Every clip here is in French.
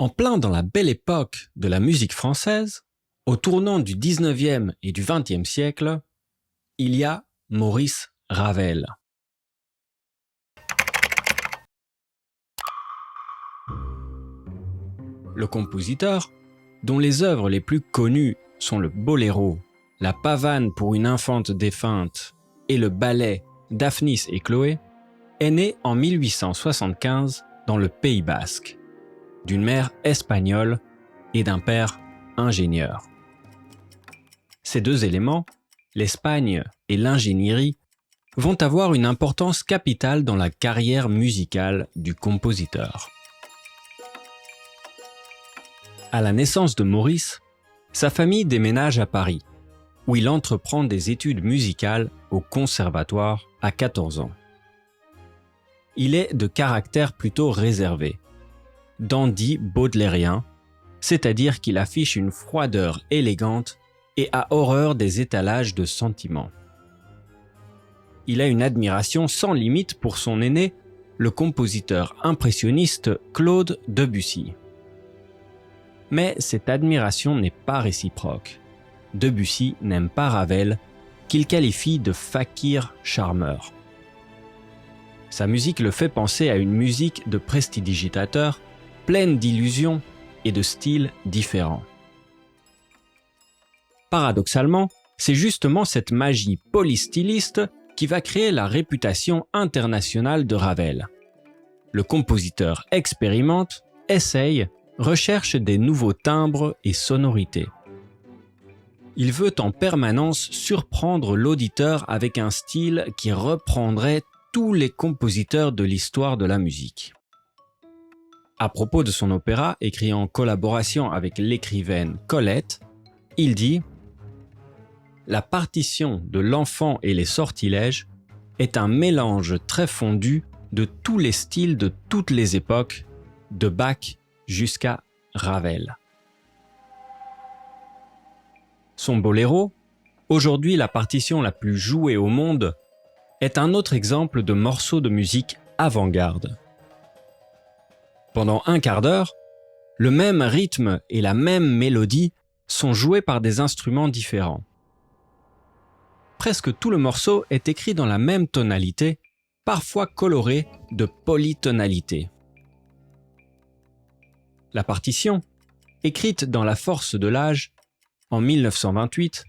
En plein dans la belle époque de la musique française, au tournant du 19e et du 20e siècle, il y a Maurice Ravel. Le compositeur, dont les œuvres les plus connues sont le Boléro, la Pavane pour une infante défunte et le ballet Daphnis et Chloé, est né en 1875 dans le Pays basque, d'une mère espagnole et d'un père ingénieur. Ces deux éléments, l'Espagne et l'ingénierie, vont avoir une importance capitale dans la carrière musicale du compositeur. À la naissance de Maurice, sa famille déménage à Paris, où il entreprend des études musicales au conservatoire à 14 ans. Il est de caractère plutôt réservé, dandy baudelairien, c'est-à-dire qu'il affiche une froideur élégante et a horreur des étalages de sentiments. Il a une admiration sans limite pour son aîné, le compositeur impressionniste Claude Debussy. Mais cette admiration n'est pas réciproque. Debussy n'aime pas Ravel, qu'il qualifie de fakir charmeur. Sa musique le fait penser à une musique de prestidigitateur, pleine d'illusions et de styles différents. Paradoxalement, c'est justement cette magie polystyliste qui va créer la réputation internationale de Ravel. Le compositeur expérimente, essaye, recherche des nouveaux timbres et sonorités. Il veut en permanence surprendre l'auditeur avec un style qui reprendrait tous les compositeurs de l'histoire de la musique. À propos de son opéra, écrit en collaboration avec l'écrivaine Colette, il dit « La partition de l'enfant et les sortilèges est un mélange très fondu de tous les styles de toutes les époques, de Bach jusqu'à Ravel. » Son Boléro, aujourd'hui la partition la plus jouée au monde, est un autre exemple de morceau de musique avant-garde. Pendant un quart d'heure, le même rythme et la même mélodie sont joués par des instruments différents. Presque tout le morceau est écrit dans la même tonalité, parfois colorée de polytonalité. La partition, écrite dans la force de l'âge, en 1928,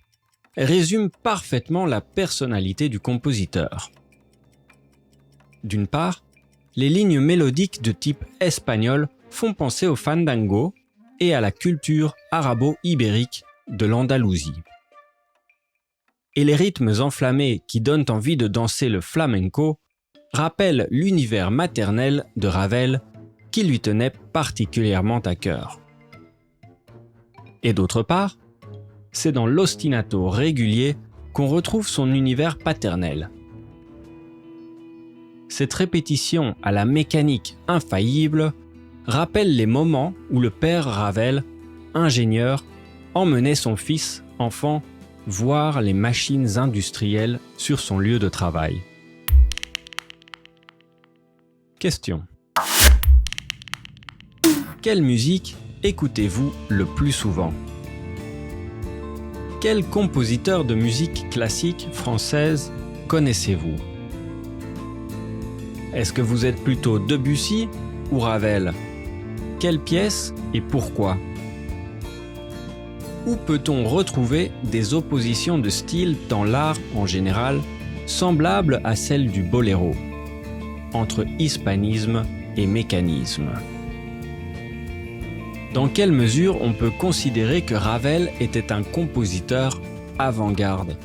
résume parfaitement la personnalité du compositeur. D'une part, les lignes mélodiques de type espagnol font penser au fandango et à la culture arabo-ibérique de l'Andalousie. Et les rythmes enflammés qui donnent envie de danser le flamenco rappellent l'univers maternel de Ravel qui lui tenait particulièrement à cœur. Et d'autre part, c'est dans l'ostinato régulier qu'on retrouve son univers paternel. Cette répétition à la mécanique infaillible rappelle les moments où le père Ravel, ingénieur, emmenait son fils, enfant, voir les machines industrielles sur son lieu de travail. Question. Quelle musique écoutez-vous le plus souvent ? Quel compositeur de musique classique française connaissez-vous ? Est-ce que vous êtes plutôt Debussy ou Ravel ? Quelle pièce et pourquoi ? Où peut-on retrouver des oppositions de style dans l'art en général, semblables à celles du boléro, entre hispanisme et mécanisme ? Dans quelle mesure on peut considérer que Ravel était un compositeur avant-garde ?